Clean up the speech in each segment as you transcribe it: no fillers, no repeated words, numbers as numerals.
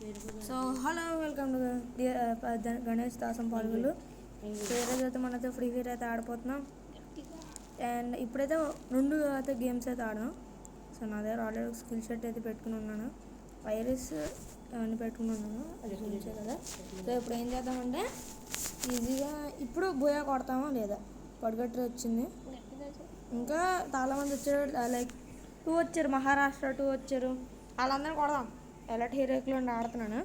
So hello welcome to Ganesh దాసం పాల్గొలు. So ఈరోజు అయితే మనైతే ఫ్రీ ఫైర్ అయితే ఆడిపోతున్నాం. అండ్ ఇప్పుడైతే రెండు అయితే గేమ్స్ అయితే ఆడదాం. సో నా దగ్గర ఆల్రెడీ స్కిల్ షర్ట్ అయితే పెట్టుకుని ఉన్నాను, వైరస్ అవన్నీ పెట్టుకుని ఉన్నాను, అది చూసే కదా. సో ఇప్పుడు ఏం చేద్దామంటే ఈజీగా ఇప్పుడు బోయా కొడతామో లేదా, పడగట్టి వచ్చింది. ఇంకా చాలామంది వచ్చారు, లైక్ 2 వచ్చారు, మహారాష్ట్ర 2 వచ్చారు, వాళ్ళందరినీ కొడదాం. ఎలర్ట్ హీరోలో ఆడుతున్నాను.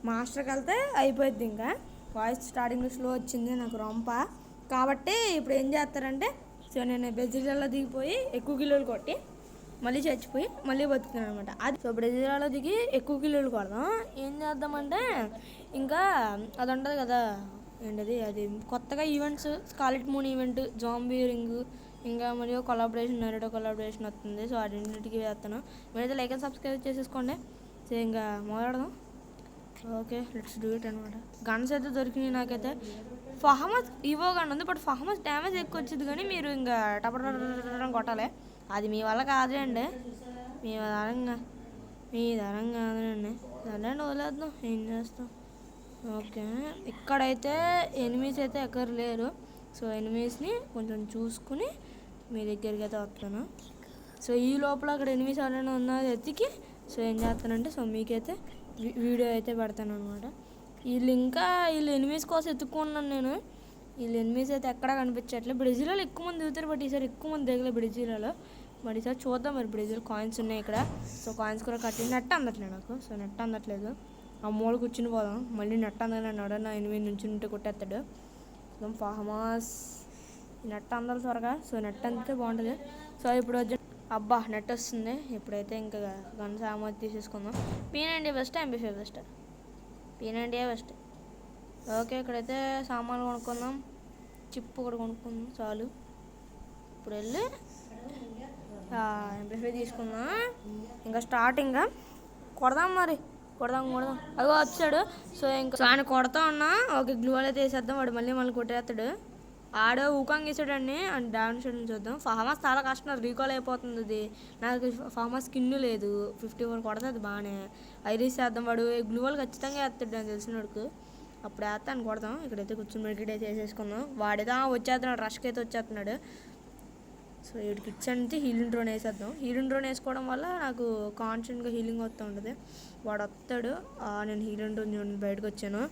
మాస్టర్కి వెళ్తే అయిపోద్ది. ఇంకా వాయిస్ స్టార్టింగ్లో స్లో వచ్చింది నాకు రొంప కాబట్టి ఇప్పుడు ఏం చేస్తారంటే, సో నేను బ్రెజిల్లో దిగిపోయి ఎక్కువ కిలోలు కొట్టి మళ్ళీ చచ్చిపోయి మళ్ళీ బతుకుతున్నాను అనమాట. అది సో బ్రెజిల్లో దిగి ఎక్కువ కిలోలు కొడదాం. ఏం చేద్దామంటే ఇంకా అది ఉంటుంది కదా, ఏంటది, అది కొత్తగా events, scarlet moon event, zombie ring, ఇంకా మరియు కొలాబరేషన్, నరేటో కొలాబరేషన్ వస్తుంది. సో అన్నింటికి వేస్తాను. మీరైతే లైక్ అండ్ సబ్స్క్రైబ్ చేసేసుకోండి. సో ఇంకా మొదలెడదాం. ఓకే, లెట్స్ డూ ఇట్ అనమాట. గన్స్ అయితే దొరికినాయి నాకైతే. ఫహమస్ ఇవో గన్ ఉంది, బట్ ఫహమస్ డ్యామేజ్ ఎక్కువ వచ్చింది, కానీ మీరు ఇంకా టపటం కొట్టాలి. అది మీ వల్ల కాదే అండి, మీ ధరం కాదండి. అదే వదిలేద్దాం, ఏం చేస్తాం. ఓకే, ఇక్కడైతే ఎనిమీస్ అయితే ఎక్కరు లేరు. సో ఎనిమీస్ని కొంచెం చూసుకుని మీ దగ్గరికి అయితే వస్తాను. సో ఈ లోపల అక్కడ ఎనిమీస్ ఎవరైనా ఉన్నది ఎత్తికి సో ఏం చేస్తానంటే, సో మీకైతే వీడియో అయితే పెడతాను అనమాట. వీళ్ళు ఎనిమీస్ కోసం ఎత్తుక్కున్నాను నేను. వీళ్ళు ఎనిమీస్ అయితే ఎక్కడా కనిపించట్లేదు. బ్రెజిల్లో ఎక్కువ మంది దిగుతారు, బట్ ఈసారి ఎక్కువ మంది దిగలేదు బ్రెజిల్లో. మరి ఈసారి చూద్దాం. మరి బ్రెజిల్ కాయిన్స్ ఉన్నాయి ఇక్కడ. సో కాయిన్స్ కూడా కట్టి నెట్ అందట్లేదు నాకు. సో నెట్ అందట్లేదు. ఆ మూల కూర్చుని పోదాం. మళ్ళీ నెట్ అందలేడు, నా ఎనిమిది నుంచి ఉంటే కొట్టేస్తాడు. ఫహమాస్ నెట్ అందాలి త్వరగా. సో నెట్ అందితే బాగుంటుంది. సో ఇప్పుడు వచ్చి అబ్బా నెట్ వస్తుంది. ఇప్పుడైతే ఇంకా గన్ సామాన్ తీసేసుకుందాం. P90 best, MP5 best? P90 best. Okay, ఇక్కడైతే సామాన్లు కొనుక్కుందాం. చిప్పు కూడా కొనుక్కుందాం చాలు. ఇప్పుడు వెళ్ళి MP5 తీసుకుందాం. ఇంకా స్టార్టింగ్ కొడదాం. మరి కొడదాం. అదిగో వచ్చాడు. సో ఇంకా ఆయన కొడతా ఉన్నా. ఓకే, గ్లూ అయితే వేసేద్దాం. వాడు మళ్ళీ కొట్టేస్తాడు. ఆడో ఊకంగా వేసాడండి. అండ్ డాన్స్ చూద్దాం. ఫహమాస్ చాలా కష్టం, రీకాల్ అయిపోతుంది. అది నాకు ఫహమాస్ స్కిన్ లేదు. 54 కొడుతుంది బాగానే. ఐరీస్ వేద్దాం. వాడు గ్లూవాల్ ఖచ్చితంగా వేస్తాడు నాకు తెలిసినోడుకు. అప్పుడు వేస్తాను, కొడదాం. ఇక్కడైతే కూర్చొని మెడికేట్ అయితే వేసేసుకుందాం. వాడేదా వచ్చేస్తున్నాడు, రష్కి అయితే వచ్చేస్తున్నాడు. సో వీడికి ఇచ్చంటే హీలింగ్ డ్రోన్ వేసేద్దాం. హీలింగ్ డ్రోన్ వేసుకోవడం వల్ల నాకు కాన్స్టెంట్గా హీలింగ్ వస్తూ ఉంటుంది. వాడు వస్తాడు. నేను హీలింగ్ డ్రోన్ బయటకు వచ్చాను.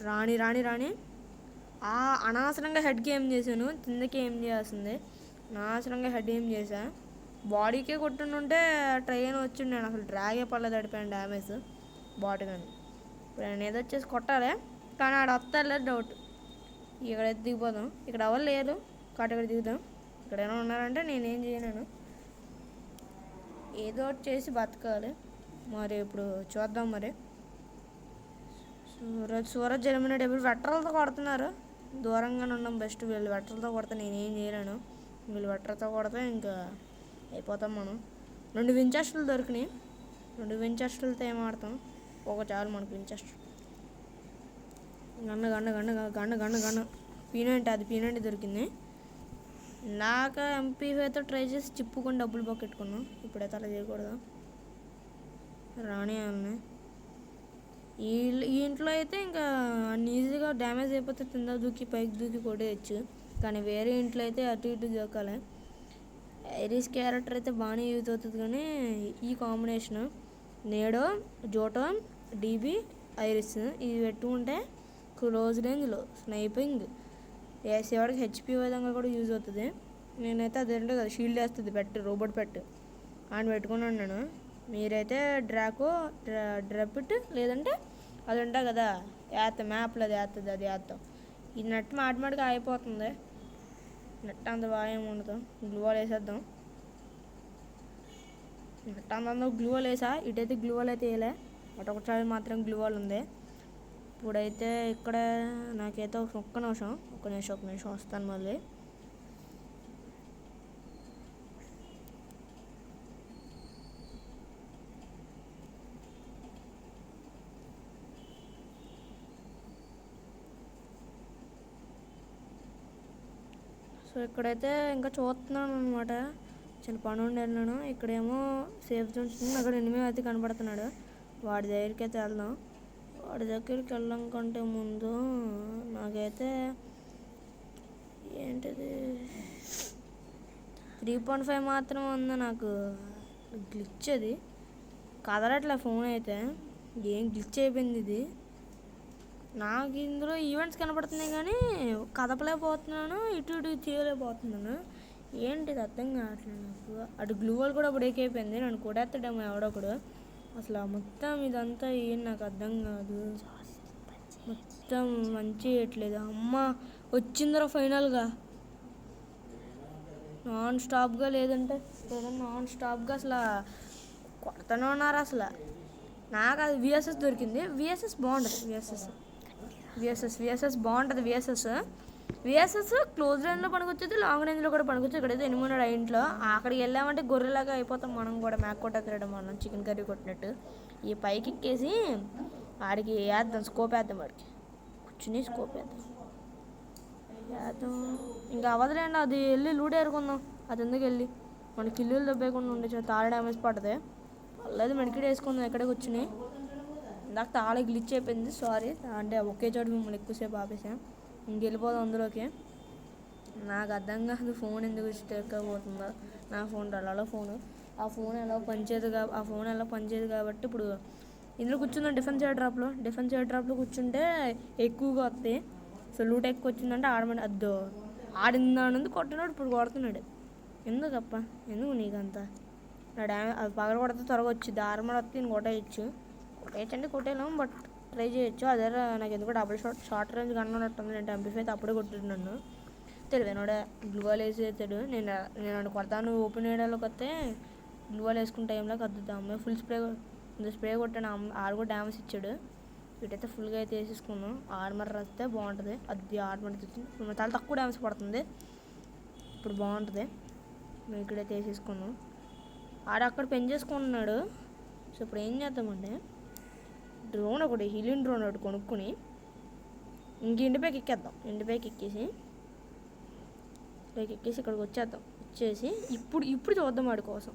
రాణి అనవసరంగా హెడ్కి ఏం చేశాను, కిందకి ఏం చేయాల్సింది. అనవసరంగా హెడ్ ఏం చేశా. బాడీకే కొట్టుంటే ట్రైన్ వచ్చిండు. నేను అసలు డ్రాగే పడలేదు, అడిపోయాను డ్యామేజ్ బాడీ. కానీ ఇప్పుడు నేను ఏదో వచ్చేసి కొట్టాలి, కానీ ఆడ వస్తాలేదు డౌట్. ఇక్కడైతే దిగిపోదాం. ఇక్కడ ఎవరు లేరు కాబట్టి ఇక్కడ దిగుదాం. ఇక్కడ ఏమైనా ఉన్నారంటే నేనేం చేయలేను, ఏదో ఒకటి చేసి బతకాలి. మరి ఇప్పుడు చూద్దాం. మరి సూరజ్ ఎలిమినేట్ ఎప్పుడు వెట్టర్లతో కొడుతున్నారు. దూరంగానే ఉన్నాం బెస్ట్. వీళ్ళు వెట్టర్లతో కొడితే నేనేం చేయలేను. వీళ్ళు వెట్టర్తో కొడితే ఇంకా అయిపోతాం మనం. 2 వించెస్టర్లు దొరికినాయి. 2 వించెస్టర్లతో ఏం ఆడతాం, ఒక చాలు మనకు వించెస్టర్. గన్న P90, అది P90 దొరికింది. నాకు MP5తో ట్రై చేసి చిప్పుకొని డబ్బులు పక్కెట్టుకున్నాం. ఇప్పుడైతే అలా చేయకూడదు. రాణి అన్నీ ఈ ఇంట్లో అయితే ఇంకా అన్ని ఈజీగా డ్యామేజ్ అయిపోతే కింద దూకి పైకి దూకి కొట్టేయచ్చు. కానీ వేరే ఇంట్లో అయితే అటు ఇటు దూకాలి. ఐరిస్ క్యారెక్టర్ అయితే బాగానే యూజ్ అవుతుంది, కానీ ఈ కాంబినేషన్ నేడో, జోటో, డీబీ, ఐరిస్ ఇవి పెట్టుకుంటే క్లోజ్ రేంజ్లో స్నైపింగ్ వేసేవాడికి HP విధంగా కూడా యూజ్ అవుతుంది. నేనైతే అదేంటో కదా షీల్డ్ వేస్తుంది రోబోట్ పెట్టి అని పెట్టుకున్నాను నేను. మీరైతే డ్రాపిట్ లేదంటే అది ఉంటాయి కదా వేస్తాం, మ్యాప్లో అది వేస్తుంది, అది వేస్తాం. ఈ నెట్ మాటిమాటికి అయిపోతుంది. నెట్ అంత బాగా ఏమి ఉండదు. గ్లూవాల్ వేసేద్దాం. నెట్ అంత గ్లూవాల్ వేసా. ఇటైతే గ్లూవాల్ అయితే వేయలే, బట్ ఒకసారి మాత్రం గ్లూవాల్ ఉంది. ఇప్పుడైతే ఇక్కడ నాకైతే ఒక్క నిమిషం వస్తాను మళ్ళీ. సో ఇక్కడైతే ఇంకా చూస్తున్నాను అనమాట. చిన్న పని ఉండి వెళ్ళాను. ఇక్కడేమో సేఫ్ జోన్స్, అక్కడ ఎనిమిది అయితే కనపడుతున్నాడు. వాడి దగ్గరికి అయితే వెళ్దాం. వాడి దగ్గరికి వెళ్ళడం కంటే ముందు నాకైతే ఏంటిది 3.5 మాత్రం ఉంది. నాకు గ్లిచ్ అది కదలట్లే ఫోన్ అయితే, ఏం గ్లిచ్ అయిపోయింది ఇది. నాకు ఇందులో ఈవెంట్స్ కనపడుతున్నాయి కానీ కదపలేకపోతున్నాను, ఇటు ఇటు చేయలేకపోతున్నాను. ఏంటిది అర్థం కావట్లేదు నాకు. అటు గ్లూ వాల్ కూడా బ్రేక్ అయిపోయింది, నన్ను కొడేస్తాడేమో ఎవడొకడు. అసలు మొత్తం ఇదంతా ఏం నాకు అర్థం కాదు, మొత్తం మంచి చేయట్లేదు. అమ్మ వచ్చిందిరా ఫైనల్గా, నాన్ స్టాప్గా లేదంటే నాన్ స్టాప్గా అసలు కొడతానే ఉన్నారు. అసలు నాకు అది విఎస్ఎస్ దొరికింది. విఎస్ఎస్ బాగుంటుంది, విఎస్ఎస్ బాగుంటుంది. విఎస్ఎస్ క్లోజ్ రేంజ్లో పనికొచ్చేది, లాంగ్ రేంజ్లో కూడా పనికొచ్చేది. ఇక్కడైతే ఎనిమిది ఇంట్లో అక్కడికి వెళ్ళామంటే గొర్రెలాగా అయిపోతాం మనం కూడా. మ్యాక్ కొట్టేస్తాడు మనం చికెన్ కర్రీ కొట్టినట్టు. ఈ పైకి ఎక్కేసి ఆడికి వేద్దాం, స్కోప్ వేద్దాం, వాడికి కూర్చుని స్కోప్ వేద్దాం. ఇంకా అవదులేండి, అది వెళ్ళి లూట్ ఏరుకుందాం. అది ఎందుకు వెళ్ళి మన కిల్లులు దెబ్బేయకుండా ఉండే, తాళ డ్యామేజ్ పడుతుంది. పర్లేదు మెడికిట్ వేసుకుందాం ఎక్కడే కూర్చుని. ఇందాక తాళ గ్లిచ్ అయిపోయింది, సారీ. అంటే ఒకే చోటు మిమ్మల్ని ఎక్కువసేపు ఆపేసాం. ఇంకెళ్ళిపోదాం అందులోకి. నాకు అర్థం కాదు ఫోన్ ఎందుకు ఎక్కకపోతుందో. నా ఫోన్ అలా ఫోను, ఆ ఫోన్ ఎలా పనిచేయదు కాబట్టి ఇప్పుడు ఇందులో కూర్చుందాం. డిఫెన్స్ ఎయిర్ డ్రాప్లో కూర్చుంటే ఎక్కువగా వస్తాయి. సో లూట్ ఎక్కువ వచ్చిందంటే ఆడమని అద్దో ఆడిందానందు కొట్టినాడు, ఇప్పుడు కొడుతున్నాడు. ఎందుకప్ప, ఎందుకు నీకంతా? నా అది పగల కొడితే త్వరగా వచ్చింది. ఆర్మర్ వస్తే నేను కొట్టేయచ్చండి, కొట్టేయలేము, బట్ ట్రై చేయొచ్చు. అదే నాకు ఎందుకు డబుల్ షార్ట్ రేంజ్ కన్నట్టుంది. నేను ఎంపీ5 అప్పుడే కొట్టాడు నన్ను. తెలియనోడే గ్లూవాల్ వేసి అవుతాడు. నేను కొడతాను. ఓపెన్ ఏరియాలోకి వస్తే గ్లూవాల్ వేసుకున్న టైంలో కద్దుతాం. ఫుల్ స్ప్రే కొట్టాను, ఆడు కూడా డ్యామేజ్ ఇచ్చాడు. వీటైతే ఫుల్గా అయితే వేసేసుకున్నాం. ఆర్మర్ వస్తే బాగుంటుంది. అది ఆర్మర్ తెచ్చింది, చాలా తక్కువ డ్యామేజ్ పడుతుంది. ఇప్పుడు బాగుంటుంది. మేము ఇక్కడైతే వేసేసుకున్నాం. అక్కడ పెన్ చేసుకుంటున్నాడు. సో ఇప్పుడు ఏం చేద్దామంటే డ్రోన్ ఒకటి, హీలింగ్ డ్రోన్ ఒకటి కొనుక్కొని ఇంక ఇంటిపైకి ఎక్కేద్దాం. ఇంటిపైకి ఎక్కేసి ఇక్కడికి వచ్చేసి ఇప్పుడు చూద్దాం ఆడి కోసం.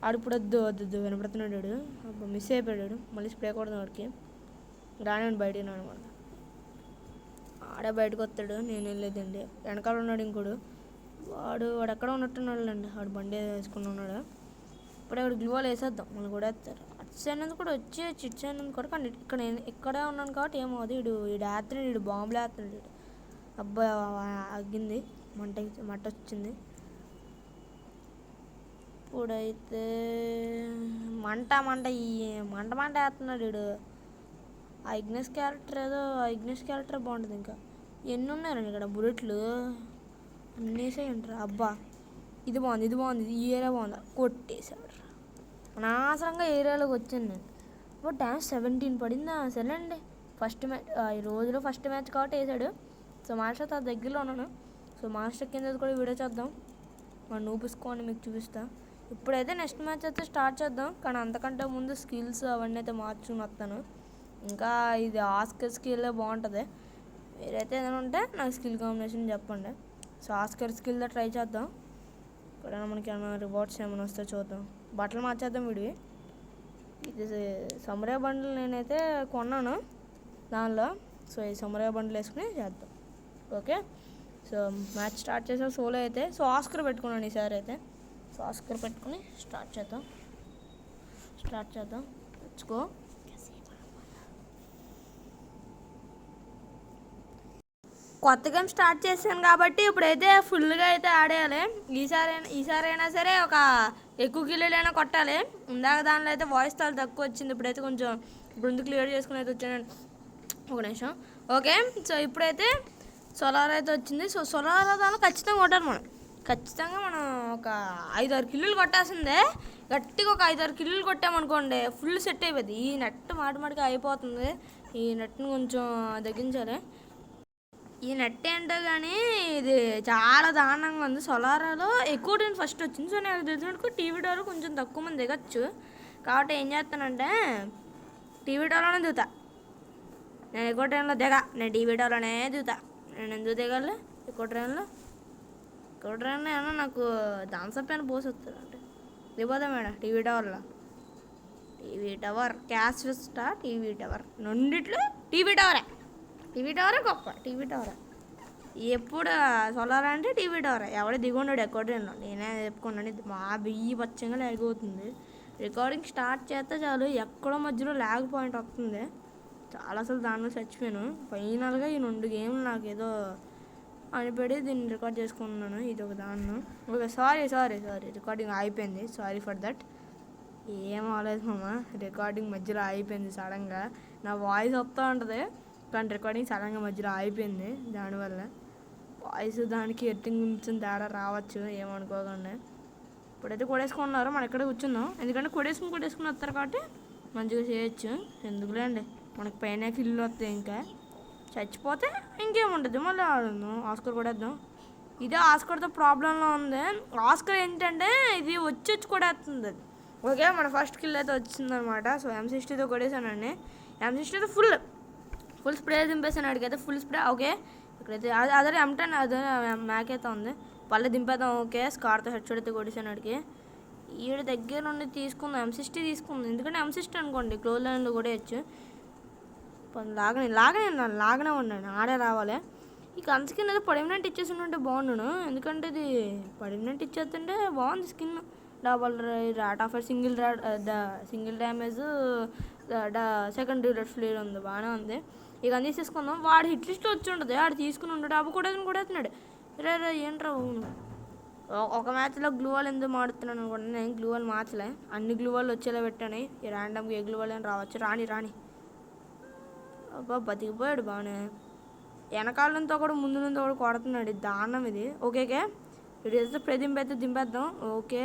ఆడు ఇప్పుడు వద్దు వినపడుతున్నాడు. అబ్బా మిస్ అయిపోయాడు. మళ్ళీ స్ప్రే కొడదాం వాడికి. రానండి బయటికి అనమాట. ఆడే బయటకు వస్తాడు, నేను వెళ్ళలేదండి. వెనకాల ఉన్నాడు ఇంకోడు, వాడు ఎక్కడ ఉన్నట్టున్నాడు. వాడు బండి వేసుకుని ఉన్నాడు. ఇప్పుడే వాడు గ్లూవాల్ వేసేద్దాం, మళ్ళీ కూడా వేస్తారు. అటు సైడ్ కూడా వచ్చి ఇటు సైడ్ కూడా. కానీ ఇక్కడే ఉన్నాను కాబట్టి ఏమవుతుంది. వీడు వేస్తున్నాడు, వీడు బాంబులు వేస్తున్నాడు. అబ్బాయి అగ్గింది, మంట వచ్చింది. ఇప్పుడైతే మంట వేస్తున్నాడు వీడు. ఆ ఇగ్నెస్ క్యారెక్టర్ బాగుంటుంది. ఇంకా ఎన్ని ఉన్నారండి ఇక్కడ బుల్లెట్లు అన్నేసే ఉంటారు. అబ్బా ఇది బాగుంది, ఈ ఏరియా బాగుంది. కొట్టేశాడు. అనవసరంగా ఏరియాలోకి వచ్చాను నేను. ఇప్పుడు డ్యాన్స్ 17 పడిందా? సరేండి, ఈ రోజులో ఫస్ట్ మ్యాచ్ కాబట్టి వేసాడు. సో మాస్టర్ ఆ దగ్గరలో ఉన్నాను. సో మాస్టర్ కింద కూడా వీడియో చేద్దాం. మనం నూపుసుకోండి, మీకు చూపిస్తా. ఇప్పుడైతే నెక్స్ట్ మ్యాచ్ అయితే స్టార్ట్ చేద్దాం. కానీ అంతకంటే ముందు స్కిల్స్ అవన్నీ అయితే మార్చుకుని వస్తాను. ఇంకా ఇది ఆస్కర్ స్కిల్ బాగుంటుంది. మీరైతే ఏదైనా ఉంటే నాకు స్కిల్ కాంబినేషన్ చెప్పండి. సో ఆస్కర్ స్కిల్తో ట్రై చేద్దాం. ఇక్కడ మనకి ఏమైనా రివార్డ్స్ ఏమైనా వస్తే చూద్దాం. బట్టలు మార్చేద్దాం వీడివి. ఇది సమురాయ్ బండ్లు నేనైతే కొన్నాను దానిలో. సో ఈ సమురాయ్ బండ్లు వేసుకుని చేద్దాం. ఓకే, సో మ్యాచ్ స్టార్ట్ చేసాం సోలో అయితే. సో ఆస్కర్ పెట్టుకున్నాను ఈసారి అయితే. సో ఆస్కర్ పెట్టుకుని స్టార్ట్ చేద్దాం. Let's go. కొత్త గేమ్ స్టార్ట్ చేశాను కాబట్టి ఇప్పుడైతే ఫుల్గా అయితే ఆడేయాలి. ఈసారైనా సరే ఒక ఎక్కువ కిలోలైనా కొట్టాలి. ఇందాక దానిలో అయితే వాయిస్ చాలా తక్కువ వచ్చింది. ఇప్పుడైతే కొంచెం ఇప్పుడు క్లియర్ చేసుకుని అయితే వచ్చాను. ఒక నిమిషం. ఓకే, సో ఇప్పుడైతే సోలార్ అయితే వచ్చింది. సో సోలార్ దానిలో ఖచ్చితంగా కొట్టాలి మనం. ఒక 5-6 కిల్లులు కొట్టాల్సిందే. గట్టిగా ఒక 5-6 కిల్లులు కొట్టామనుకోండి ఫుల్ సెట్ అయిపోయింది. ఈ నెట్ మాటిమాటికి అయిపోతుంది. ఈ నెట్ని కొంచెం తగ్గించాలి. ఈ నెట్ ఏంటో కానీ ఇది చాలా దారుణంగా ఉంది. సోలార్లో ఎక్కువ టైం ఫస్ట్ వచ్చింది. సో నాకు తెలిసినట్టు టీవీ డోర్లో కొంచెం తక్కువ మంది దిగచ్చు. కాబట్టి ఏం చేస్తానంటే టీవీ డోర్లోనే దిగుతా. నేను ఎక్కువ ట్రైన్లో నేను టీవీ డోర్లోనే దిగుతా. నేను ఎందుకు దిగాలి ఎక్కువ ట్రైన్లో ఏమన్నా నాకు థమ్సప్ పైన పోసి వస్తుంది అంటే దిగిపోతా మేడం. టీవీ టీవీ టవర్, క్యాష్ విస్టా, టీవీ టవర్, రెండిట్లో టీవీ టవరే గొప్ప. టీవీ టవరే ఎప్పుడు సోలార్ అంటే టీవీ టవర్. ఎవడ దిగుండాడు ఎక్కడో నేనే చెప్పుకున్నాను. ఇది మా బియ్యి పచ్చంగా ల్యాగ్ అవుతుంది. రికార్డింగ్ స్టార్ట్ చేస్తే చాలు ఎక్కడో మధ్యలో ల్యాగ్ పాయింట్ వస్తుంది. చాలా అసలు దానిలో చచ్చిపోయాను. ఫైనల్గా ఈ 2 గేమ్లు నాకు ఏదో అనిపడి దీన్ని రికార్డ్ చేసుకున్నాను. ఇది ఒక దాన్ని. ఓకే, సారీ రికార్డింగ్ అయిపోయింది. Sorry for that. ఏం అవ్వలేదు మామ, రికార్డింగ్ మధ్యలో అయిపోయింది సడన్గా. నా వాయిస్ వస్తూ ఉంటుంది కానీ రికార్డింగ్ సడన్గా మధ్యలో అయిపోయింది. దానివల్ల వాయిస్ దానికి ఎట్టింగ్ కొంచెం తేడా రావచ్చు, ఏమనుకోకుండా. ఇప్పుడైతే కొడేసుకున్నారు, మనం ఎక్కడ కూర్చుందాం. ఎందుకంటే కొడేసుకుని వస్తారు కాబట్టి మంచిగా చేయొచ్చు. ఎందుకులేండి, మనకు పైన కిల్లు వస్తాయి. ఇంకా చచ్చిపోతే ఇంకేముంటుంది, మళ్ళీ ఆడుందాం. ఆస్కర్ కొడేద్దాం. ఇదే ఆస్కర్తో ప్రాబ్లంలో ఉంది. ఆస్కర్ ఏంటంటే ఇది వచ్చి కొడేస్తుంది అది. ఓకే, మన ఫస్ట్ కిల్ అయితే వచ్చిందనమాట. సో M60తో కొడేసానండి. M60తో ఫుల్ స్ప్రే దింపేసాను. అడిగైతే ఫుల్ స్ప్రే. ఓకే, ఇక్కడైతే అదే M10 అదే మ్యాక్ అయితే ఉంది. పల్లె దింపేద్దాం. ఓకే, స్కార్తో హెడ్ షాట్ అయితే కొట్టేసాను అడిగి. ఈడ దగ్గర నుండి తీసుకుందాం. M60 తీసుకుందాం. ఎందుకంటే M60 అనుకోండి క్లోజ్ లైన్లో కూడా వేయచ్చు. లాగనే ఉన్నాను, ఆడే రావాలి. ఈ స్కిన్ ఏదో పర్మనెంట్ ఇచ్చేసి ఉంటే బాగుండును. ఎందుకంటే ఇది పర్మనెంట్ ఇచ్చేస్తుంటే బాగుంది skin. Double rate of single damage, second rate flare ఉంది, బాగానే ఉంది. ఇక అన్నీ తీసుకుందాం. వాడు హిట్ లిస్ట్ వచ్చి ఉంటుంది, ఆడు తీసుకుని ఉంటాడు. అబ్బు కూడా కొడుతున్నాడు. రే ఏంట్రా అవును. ఒక మ్యాచ్లో గ్లూవాల్ ఎందుకు మాడుతున్నాను అనుకోండి. నేను గ్లూవాల్ మార్చలే, అన్ని గ్లూవాల్ వచ్చేలా పెట్టాను. ఈ ర్యాండమ్గా ఏ గ్లూవాల్ అని రావచ్చు. రాని అబ్బా బతికిపోయాడు బాగానే. వెనకాలంతో కూడా ముందు నుండి కూడా కొడుతున్నాడు. దారుణం ఇది. ఓకే ఇది వేస్తే అయితే దింపేద్దాం. ఓకే,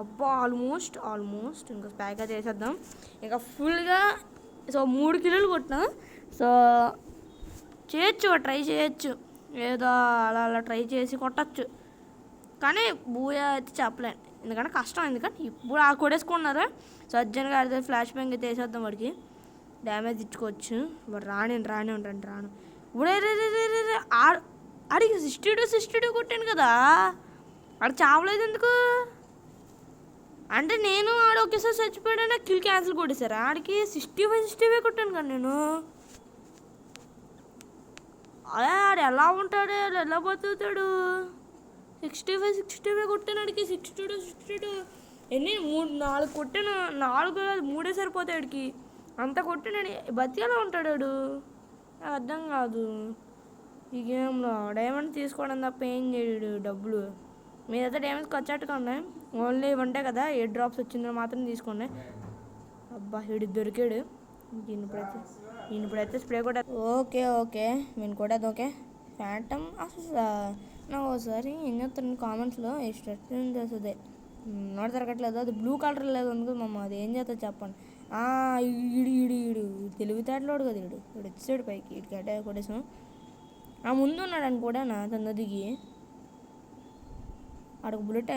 అబ్బా ఆల్మోస్ట్ ఇంకా స్పాక్ అయితే వేసేద్దాం. ఇంకా ఫుల్గా. సో 3 కిలోలు కొట్టినా. సో ట్రై చేయొచ్చు, ఏదో అలా ట్రై చేసి కొట్టచ్చు. కానీ బూయా అయితే చెప్పలేను, ఎందుకంటే కష్టం. ఎందుకంటే ఇప్పుడు కొడేసుకున్నారు. సో అర్జెంట్గా అయితే ఫ్లాష్ బ్యాంక్ అయితే వేసేద్దాం. వాడికి డ్యామేజ్ ఇచ్చుకోవచ్చు. వాడు రాను ఇప్పుడే ఆడికి 62 కొట్టాను కదా, ఆడు చావలేదు ఎందుకు అంటే నేను ఆడు ఒకేసారి చచ్చిపోయాడని కిల్ క్యాన్సిల్ కొట్టేశారు. ఆడికి 65 కొట్టాను కదా నేను. అదే ఆడు ఎలా ఉంటాడు, ఎలా బతుకుతాడు. 65 కొట్టాను ఆడికి. 62 ఎన్ని 4 కొట్టాను. 3 సరిపోతాయి ఆడికి. అంత కొట్టినాడు, బతికేలా ఉంటాడు వాడు. నాకు అర్థం కాదు ఈ గేమ్లో. డైమండ్ తీసుకోవడం తప్ప ఏం చేయడు. డబ్బులు మీరైతే డైమండ్స్ ఖర్చట్టుకోండి. ఓన్లీ ఉంటాయి కదా, 8 డ్రాప్స్ వచ్చిందో మాత్రం తీసుకోండి. అబ్బా వీడు దొరికాడు. ఇప్పుడైతే స్ప్రే కూడా. ఓకే నేను కూడా. ఓకే ఫ్యాంటమ్ అసలు నాకు ఒకసారి ఏం చెప్తాను కామెంట్స్లో స్ట్రెస్ చేస్తుంది. నోట్ దొరకట్లేదు. అది బ్లూ కలర్ లేదు అందుకు మమ్మ, అది ఏం చేస్తుంది చెప్పండి. ఈడు తెలివితేటలోడు కదా. వీడు వచ్చాడు పైకి. వీడికి అటే కొట్టేసాం. ముందు ఉన్నాడు అని కూడా నా తొందర దిగి ఆడకు బుల్లెట్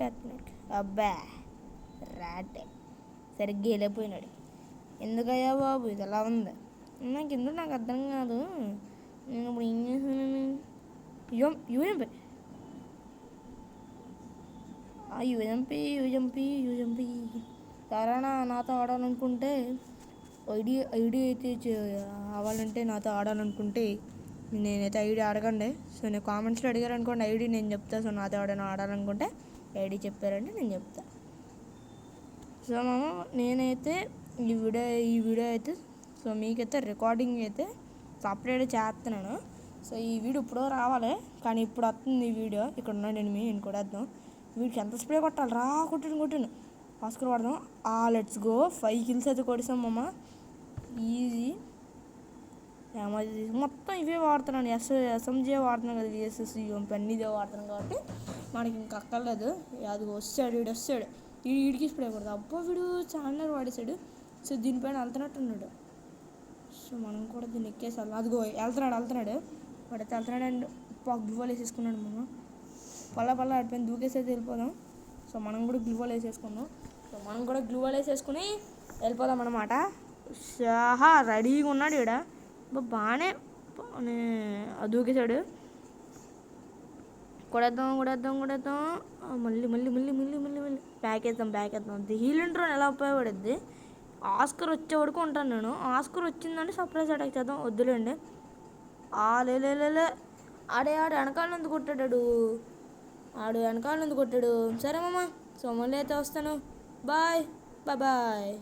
వేస్తున్నాడు. అబ్బా రాటే సరిగ్గా వెళ్ళిపోయినాడు. ఎందుకయ్యా బాబు ఇది ఎలా ఉంది నాకు అర్థం కాదు. నేను ఇప్పుడు ఏం చేశాను. యూఎంపీ ఎవరైనా నాతో ఆడాలనుకుంటే ఐడి అయితే అవ్వాలంటే నాతో ఆడాలనుకుంటే నేనైతే ఐడి అడగండి. సో నేను కామెంట్స్లో అడిగారు అనుకోండి ఐడి నేను చెప్తా. సో నాతో ఆడాలనుకుంటే ఐడి చెప్పారంటే నేను చెప్తా. సో నేనైతే ఈ వీడియో అయితే సో మీకైతే రికార్డింగ్ అయితే సపరేట్ చేస్తున్నాను. సో ఈ వీడియో ఇప్పుడో రావాలి కానీ ఇప్పుడు వస్తుంది ఈ వీడియో. ఇక్కడ ఉన్నాడు నేను కూడా వద్దాం. వీడికి ఎంత స్ప్రే కొట్టాలి రా. కొట్టాను ఆస్కర్ వాడదాం. Let's go. 5 కిల్స్ అయితే కొట్టేసాం మామ. ఈజీ. మొత్తం ఇవే వాడుతున్నాను. SMG వాడుతున్నాను కదా. VSS అన్నీ ఇదే వాడుతున్నాను కాబట్టి మనకి ఇంకా అక్కర్లేదు. అది వస్తాడు వీడికి స్ప్రే కొడదు. అబ్బో వీడు చాలా వాడేశాడు. సో దీనిపైన వెళ్తున్నట్టున్నాడు. సో మనం కూడా దీన్ని ఎక్కేసాలి. అదిగో వెళ్తున్నాడు వాడైతే వెళ్తున్నాడు. అండ్ గ్లూవాల్ వేసేసుకున్నాడు మనం. పల్ల ఆడిపోయింది. దూకేసి అయితే వెళ్ళిపోదాం. సో మనం కూడా గ్లూవాల్ వేసేసుకుని వెళ్ళిపోదాం అనమాట. రెడీగా ఉన్నాడు ఈడ. బాగానే దూకేశాడు. కొడేద్దాం. మళ్ళీ బ్యాక్ వేద్దాం. హీల్ డ్రోన్ ఎలా ఉపయోగపడుద్ది? ఆస్కర్ వచ్చే వరకు ఉంటాను నేను. ఆస్కర్ వచ్చిందంటే సర్ప్రైజ్ అటాక్ చేద్దాం. వద్దులేండి. లే ఆడు వెనకాల నుండి కొట్టాడు. సరే మామ, సో మళ్ళీ అయితే వస్తాను. బాయ్.